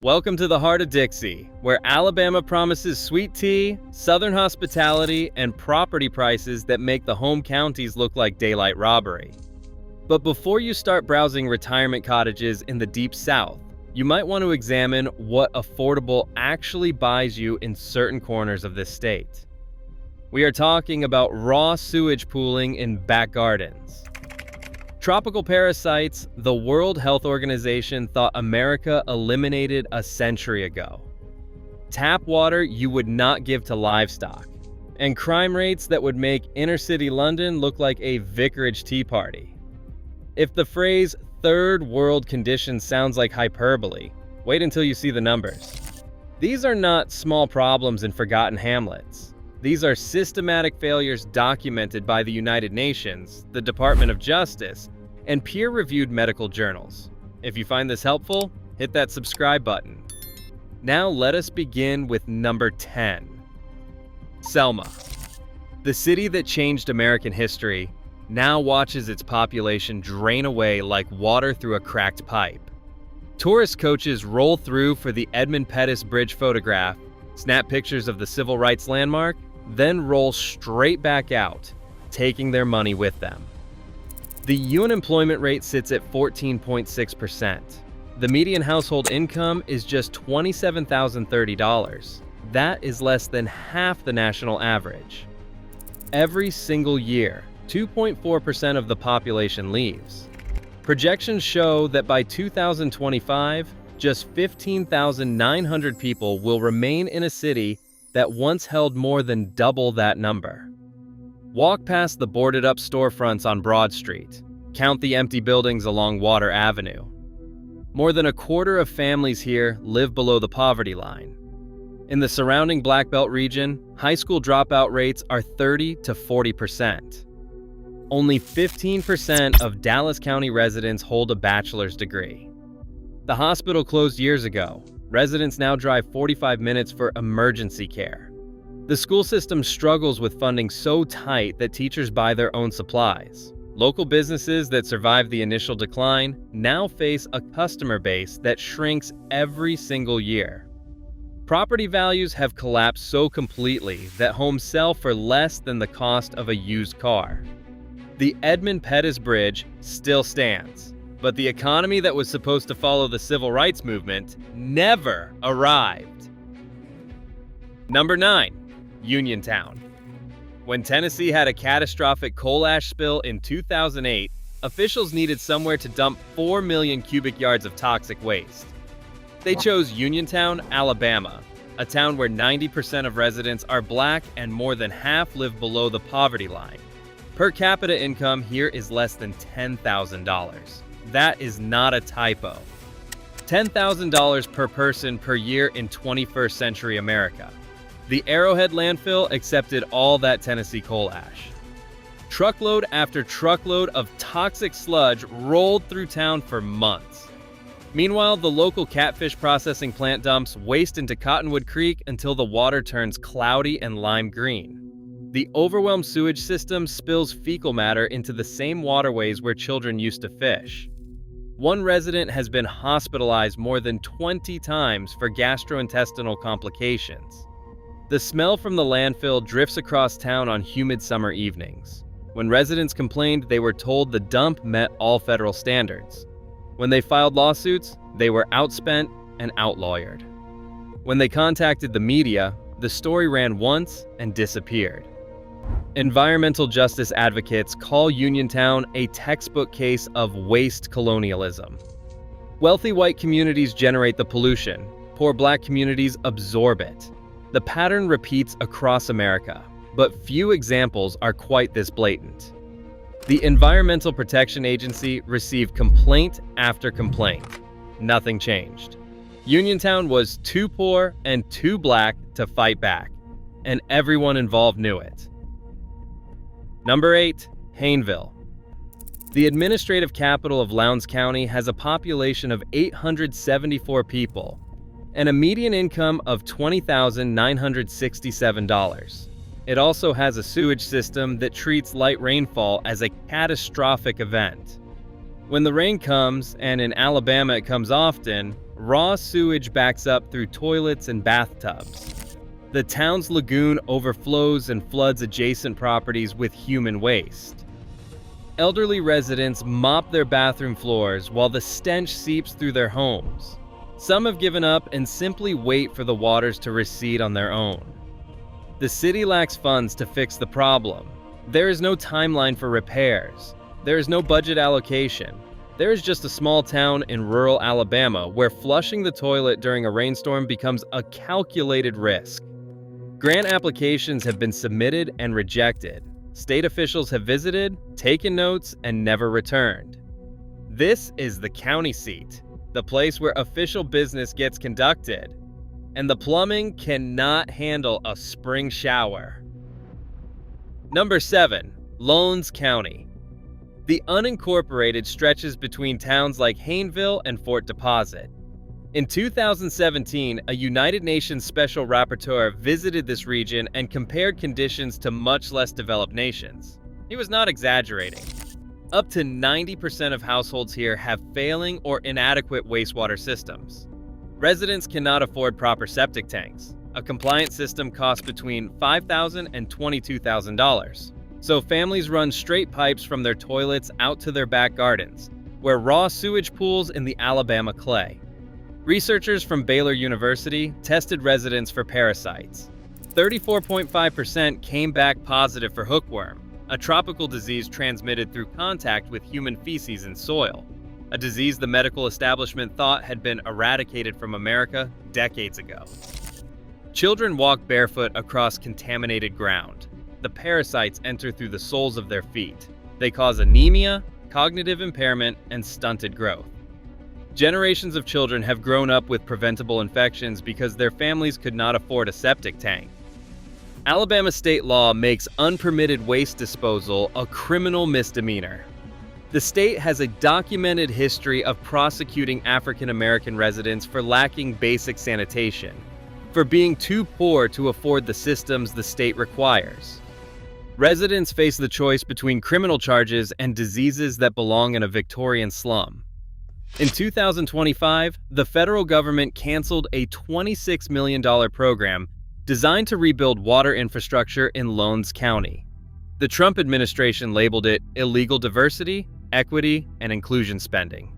Welcome to the heart of Dixie, where Alabama promises sweet tea, southern hospitality, and property prices that make the home counties look like daylight robbery. But before you start browsing retirement cottages in the deep south, you might want to examine what affordable actually buys you in certain corners of this state. We are talking about raw sewage pooling in back gardens. Tropical parasites, the World Health Organization thought America eliminated a century ago. Tap water you would not give to livestock, and crime rates that would make inner-city London look like a vicarage tea party. If the phrase third world conditions sounds like hyperbole, wait until you see the numbers. These are not small problems in forgotten hamlets. These are systematic failures documented by the United Nations, the Department of Justice, and peer-reviewed medical journals. If you find this helpful, hit that subscribe button. Now let us begin with number 10. Selma. The city that changed American history now watches its population drain away like water through a cracked pipe. Tourist coaches roll through for the Edmund Pettus Bridge photograph, snap pictures of the civil rights landmark, then roll straight back out, taking their money with them. The unemployment rate sits at 14.6%. The median household income is just $27,030. That is less than half the national average. Every single year, 2.4% of the population leaves. Projections show that by 2025, just 15,900 people will remain in a city that once held more than double that number. Walk past the boarded-up storefronts on Broad Street. Count the empty buildings along Water Avenue. More than a quarter of families here live below the poverty line. In the surrounding Black Belt region, high school dropout rates are 30 to 40%. Only 15% of Dallas County residents hold a bachelor's degree. The hospital closed years ago. Residents now drive 45 minutes for emergency care. The school system struggles with funding so tight that teachers buy their own supplies. Local businesses that survived the initial decline now face a customer base that shrinks every single year. Property values have collapsed so completely that homes sell for less than the cost of a used car. The Edmund Pettus Bridge still stands, but the economy that was supposed to follow the civil rights movement never arrived. Number 9. Uniontown. When Tennessee had a catastrophic coal ash spill in 2008, officials needed somewhere to dump 4 million cubic yards of toxic waste. They chose Uniontown, Alabama, a town where 90% of residents are black and more than half live below the poverty line. Per capita income here is less than $10,000. That is not a typo. $10,000 per person per year in 21st century America. The Arrowhead landfill accepted all that Tennessee coal ash. Truckload after truckload of toxic sludge rolled through town for months. Meanwhile, the local catfish processing plant dumps waste into Cottonwood Creek until the water turns cloudy and lime green. The overwhelmed sewage system spills fecal matter into the same waterways where children used to fish. One resident has been hospitalized more than 20 times for gastrointestinal complications. The smell from the landfill drifts across town on humid summer evenings. When residents complained, they were told the dump met all federal standards. When they filed lawsuits, they were outspent and outlawyered. When they contacted the media, the story ran once and disappeared. Environmental justice advocates call Uniontown a textbook case of waste colonialism. Wealthy white communities generate the pollution. Poor black communities absorb it. The pattern repeats across America, but few examples are quite this blatant. The Environmental Protection Agency received complaint after complaint. Nothing changed. Uniontown was too poor and too black to fight back, and everyone involved knew it. Number 8. Hayneville. The administrative capital of Lowndes County has a population of 874 people and a median income of $20,967. It also has a sewage system that treats light rainfall as a catastrophic event. When the rain comes, and in Alabama it comes often, raw sewage backs up through toilets and bathtubs. The town's lagoon overflows and floods adjacent properties with human waste. Elderly residents mop their bathroom floors while the stench seeps through their homes. Some have given up and simply wait for the waters to recede on their own. The city lacks funds to fix the problem. There is no timeline for repairs. There is no budget allocation. There is just a small town in rural Alabama where flushing the toilet during a rainstorm becomes a calculated risk. Grant applications have been submitted and rejected. State officials have visited, taken notes, and never returned. This is the county seat, the place where official business gets conducted. And the plumbing cannot handle a spring shower. Number 7. Lowndes County. The unincorporated stretches between towns like Hayneville and Fort Deposit. In 2017, a United Nations Special Rapporteur visited this region and compared conditions to much less developed nations. He was not exaggerating. Up to 90% of households here have failing or inadequate wastewater systems. Residents cannot afford proper septic tanks. A compliant system costs between $5,000 and $22,000. So families run straight pipes from their toilets out to their back gardens, where raw sewage pools in the Alabama clay. Researchers from Baylor University tested residents for parasites. 34.5% came back positive for hookworm, a tropical disease transmitted through contact with human feces and soil, a disease the medical establishment thought had been eradicated from America decades ago. Children walk barefoot across contaminated ground. The parasites enter through the soles of their feet. They cause anemia, cognitive impairment, and stunted growth. Generations of children have grown up with preventable infections because their families could not afford a septic tank. Alabama state law makes unpermitted waste disposal a criminal misdemeanor. The state has a documented history of prosecuting African American residents for lacking basic sanitation, for being too poor to afford the systems the state requires. Residents face the choice between criminal charges and diseases that belong in a Victorian slum. In 2025, the federal government canceled a $26 million program designed to rebuild water infrastructure in Lowndes County. The Trump administration labeled it illegal diversity, equity, and inclusion spending.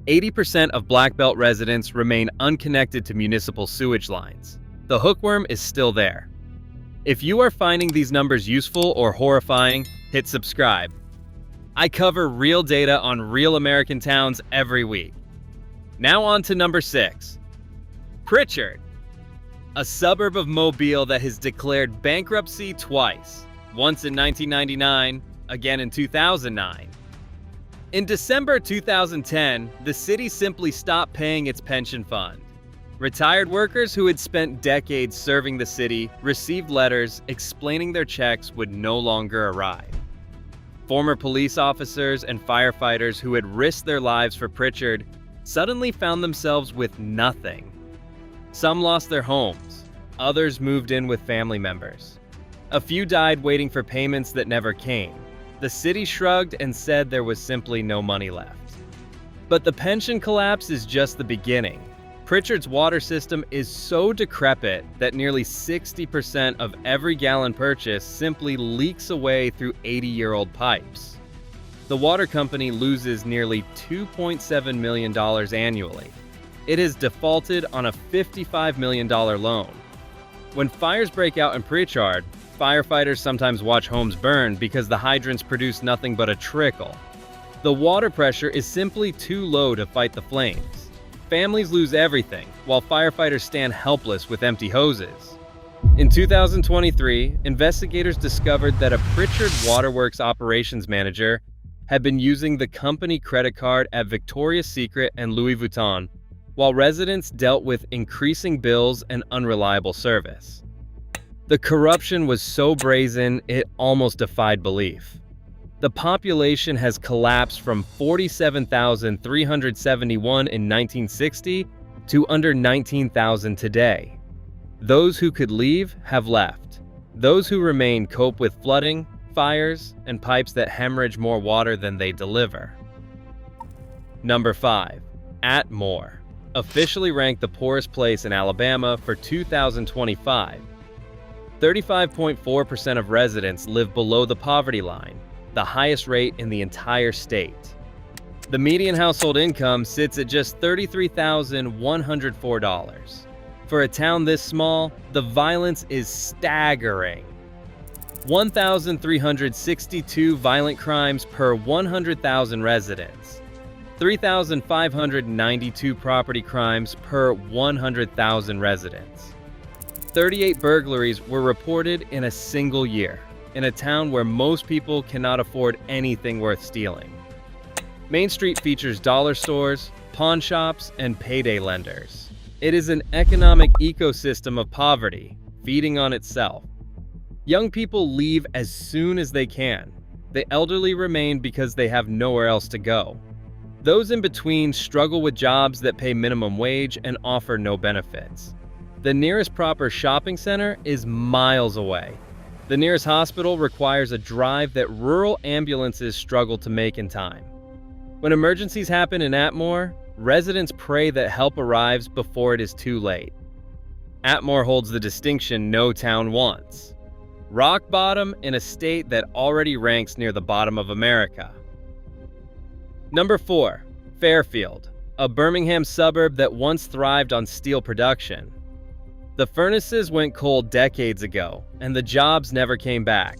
80% of Black Belt residents remain unconnected to municipal sewage lines. The hookworm is still there. If you are finding these numbers useful or horrifying, hit subscribe. I cover real data on real American towns every week. Now on to number 6. Prichard, a suburb of Mobile that has declared bankruptcy twice, once in 1999, again in 2009. In December 2010, the city simply stopped paying its pension fund. Retired workers who had spent decades serving the city received letters explaining their checks would no longer arrive. Former police officers and firefighters who had risked their lives for Prichard suddenly found themselves with nothing. Some lost their homes, others moved in with family members. A few died waiting for payments that never came. The city shrugged and said there was simply no money left. But the pension collapse is just the beginning. Prichard's water system is so decrepit that nearly 60% of every gallon purchased simply leaks away through 80-year-old pipes. The water company loses nearly $2.7 million annually. It has defaulted on a $55 million loan. When fires break out in Prichard, firefighters sometimes watch homes burn because the hydrants produce nothing but a trickle. The water pressure is simply too low to fight the flames. Families lose everything, while firefighters stand helpless with empty hoses. In 2023, investigators discovered that a Prichard Waterworks operations manager had been using the company credit card at Victoria's Secret and Louis Vuitton, while residents dealt with increasing bills and unreliable service. The corruption was so brazen, it almost defied belief. The population has collapsed from 47,371 in 1960 to under 19,000 today. Those who could leave have left. Those who remain cope with flooding, fires, and pipes that hemorrhage more water than they deliver. Number 5. Atmore. officially ranked the poorest place in Alabama for 2025. 35.4% of residents live below the poverty line, the highest rate in the entire state. The median household income sits at just $33,104. For a town this small, the violence is staggering. 1,362 violent crimes per 100,000 residents. 3,592 property crimes per 100,000 residents. 38 burglaries were reported in a single year, in a town where most people cannot afford anything worth stealing. Main Street features dollar stores, pawn shops, and payday lenders. It is an economic ecosystem of poverty, feeding on itself. Young people leave as soon as they can. The elderly remain because they have nowhere else to go. Those in between struggle with jobs that pay minimum wage and offer no benefits. The nearest proper shopping center is miles away. The nearest hospital requires a drive that rural ambulances struggle to make in time. When emergencies happen in Atmore, residents pray that help arrives before it is too late. Atmore holds the distinction no town wants. Rock bottom in a state that already ranks near the bottom of America. Number 4, Fairfield, a Birmingham suburb that once thrived on steel production. The furnaces went cold decades ago, and the jobs never came back.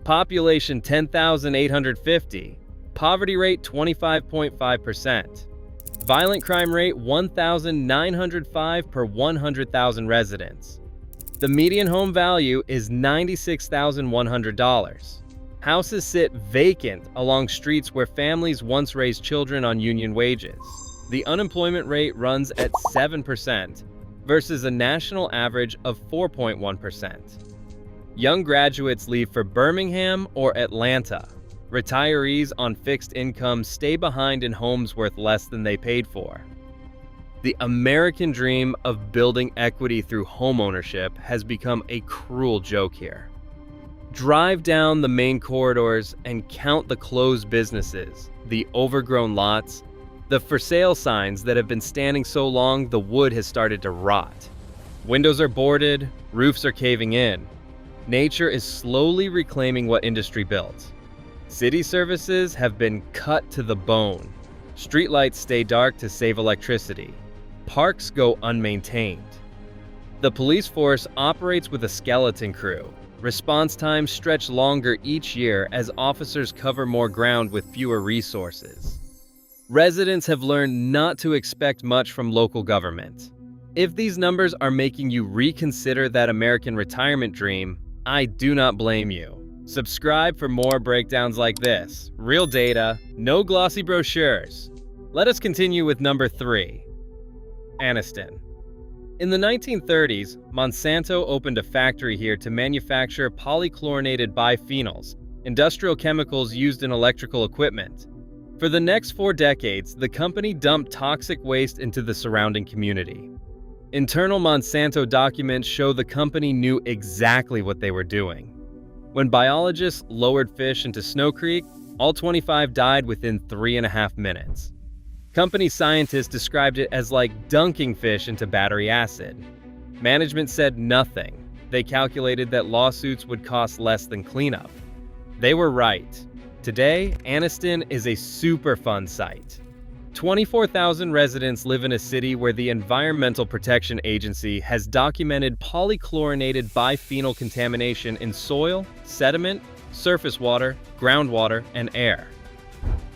Population 10,850. Poverty rate 25.5%. Violent crime rate 1,905 per 100,000 residents. The median home value is $96,100. Houses sit vacant along streets where families once raised children on union wages. The unemployment rate runs at 7% versus a national average of 4.1%. Young graduates leave for Birmingham or Atlanta. Retirees on fixed incomes stay behind in homes worth less than they paid for. The American dream of building equity through homeownership has become a cruel joke here. Drive down the main corridors and count the closed businesses, the overgrown lots, the for sale signs that have been standing so long the wood has started to rot. Windows are boarded, roofs are caving in. Nature is slowly reclaiming what industry built. City services have been cut to the bone. Streetlights stay dark to save electricity. Parks go unmaintained. The police force operates with a skeleton crew. Response times stretch longer each year as officers cover more ground with fewer resources. Residents have learned not to expect much from local government. If these numbers are making you reconsider that American retirement dream, I do not blame you. Subscribe for more breakdowns like this. Real data, no glossy brochures. Let us continue with number 3. Anniston. In the 1930s, Monsanto opened a factory here to manufacture polychlorinated biphenyls, industrial chemicals used in electrical equipment. For the next 4 decades, the company dumped toxic waste into the surrounding community. Internal Monsanto documents show the company knew exactly what they were doing. When biologists lowered fish into Snow Creek, all 25 died within 3.5 minutes. Company scientists described it as like dunking fish into battery acid. Management said nothing. They calculated that lawsuits would cost less than cleanup. They were right. Today, Anniston is a Superfund site. 24,000 residents live in a city where the Environmental Protection Agency has documented polychlorinated biphenyl contamination in soil, sediment, surface water, groundwater, and air.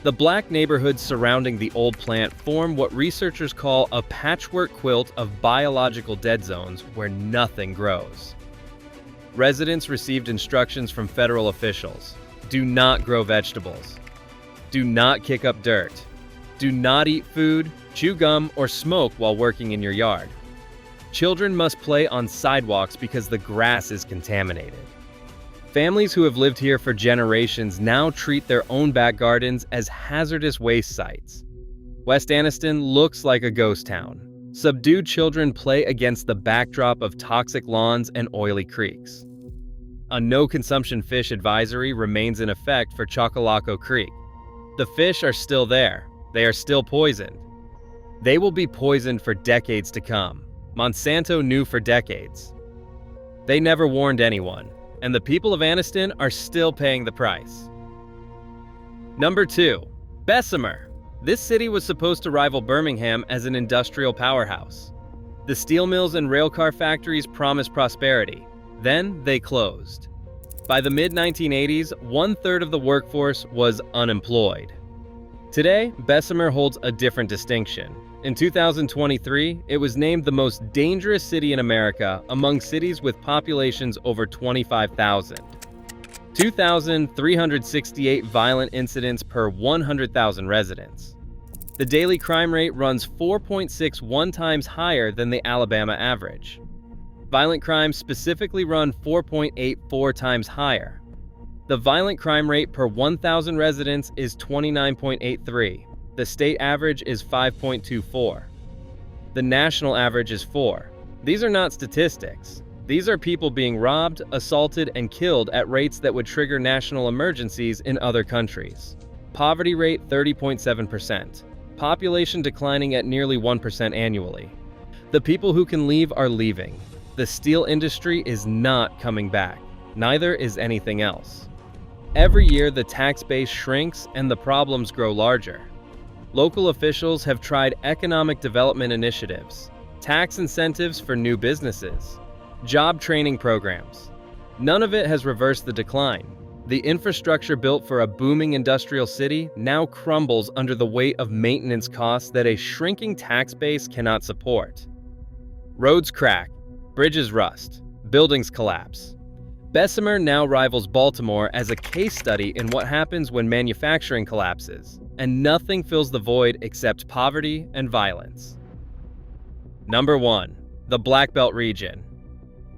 The black neighborhoods surrounding the old plant form what researchers call a patchwork quilt of biological dead zones where nothing grows. Residents received instructions from federal officials. Do not grow vegetables. Do not kick up dirt. Do not eat food, chew gum, or smoke while working in your yard. Children must play on sidewalks because the grass is contaminated. Families who have lived here for generations now treat their own back gardens as hazardous waste sites. West Anniston looks like a ghost town. Subdued children play against the backdrop of toxic lawns and oily creeks. A no-consumption fish advisory remains in effect for Chocolaco Creek. The fish are still there. They are still poisoned. They will be poisoned for decades to come. Monsanto knew for decades. They never warned anyone, and the people of Anniston are still paying the price. Number 2. Bessemer. This city was supposed to rival Birmingham as an industrial powerhouse. The steel mills and railcar factories promised prosperity. Then they closed. By the mid-1980s, 1/3 of the workforce was unemployed. Today, Bessemer holds a different distinction. In 2023, it was named the most dangerous city in America among cities with populations over 25,000. 2,368 violent incidents per 100,000 residents. The daily crime rate runs 4.61 times higher than the Alabama average. Violent crimes specifically run 4.84 times higher. The violent crime rate per 1,000 residents is 29.83. The state average is 5.24. The national average is 4. These are not statistics. These are people being robbed, assaulted, and killed at rates that would trigger national emergencies in other countries. Poverty rate 30.7%. Population declining at nearly 1% annually. The people who can leave are leaving. The steel industry is not coming back. Neither is anything else. Every year, the tax base shrinks and the problems grow larger. Local officials have tried economic development initiatives, tax incentives for new businesses, job training programs. None of it has reversed the decline. The infrastructure built for a booming industrial city now crumbles under the weight of maintenance costs that a shrinking tax base cannot support. Roads crack, bridges rust, buildings collapse. Bessemer now rivals Baltimore as a case study in what happens when manufacturing collapses, and nothing fills the void except poverty and violence. Number 1. The Black Belt region.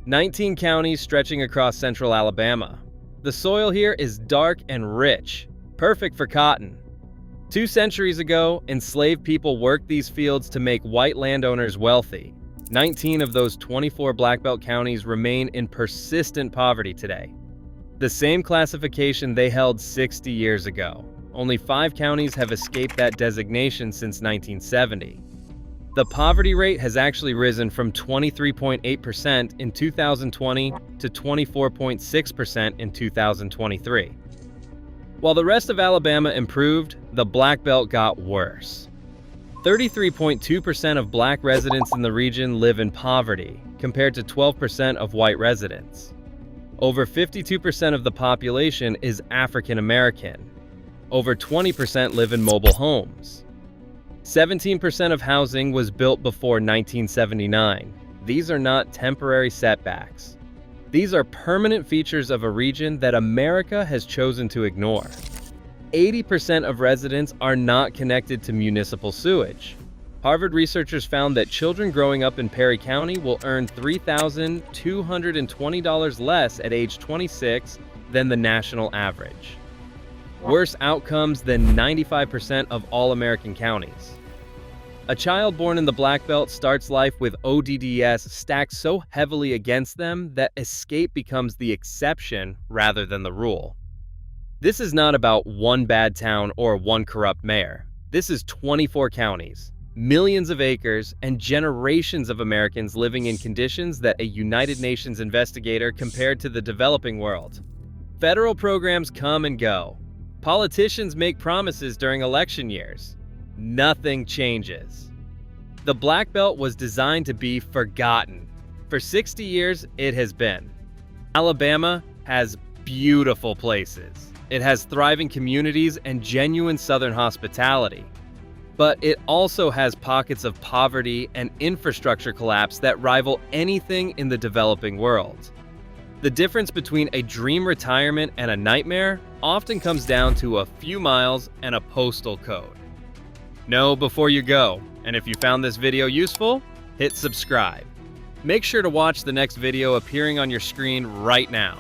19 counties stretching across central Alabama. The soil here is dark and rich, perfect for cotton. 2 centuries ago, enslaved people worked these fields to make white landowners wealthy. 19 of those 24 Black Belt counties remain in persistent poverty today. The same classification they held 60 years ago. Only 5 counties have escaped that designation since 1970. The poverty rate has actually risen from 23.8% in 2020 to 24.6% in 2023. While the rest of Alabama improved, the Black Belt got worse. 33.2% of black residents in the region live in poverty, compared to 12% of white residents. Over 52% of the population is African American. Over 20% live in mobile homes. 17% of housing was built before 1979. These are not temporary setbacks. These are permanent features of a region that America has chosen to ignore. 80% of residents are not connected to municipal sewage. Harvard researchers found that children growing up in Perry County will earn $3,220 less at age 26 than the national average. Worse outcomes than 95% of all American counties. A child born in the Black Belt starts life with ODDS stacked so heavily against them that escape becomes the exception rather than the rule. This is not about one bad town or one corrupt mayor. This is 24 counties, millions of acres, and generations of Americans living in conditions that a United Nations investigator compared to the developing world. Federal programs come and go. Politicians make promises during election years. Nothing changes. The Black Belt was designed to be forgotten. For 60 years, it has been. Alabama has beautiful places. It has thriving communities and genuine Southern hospitality. But it also has pockets of poverty and infrastructure collapse that rival anything in the developing world. The difference between a dream retirement and a nightmare often comes down to a few miles and a postal code. Know before you go, and if you found this video useful, hit subscribe. Make sure to watch the next video appearing on your screen right now.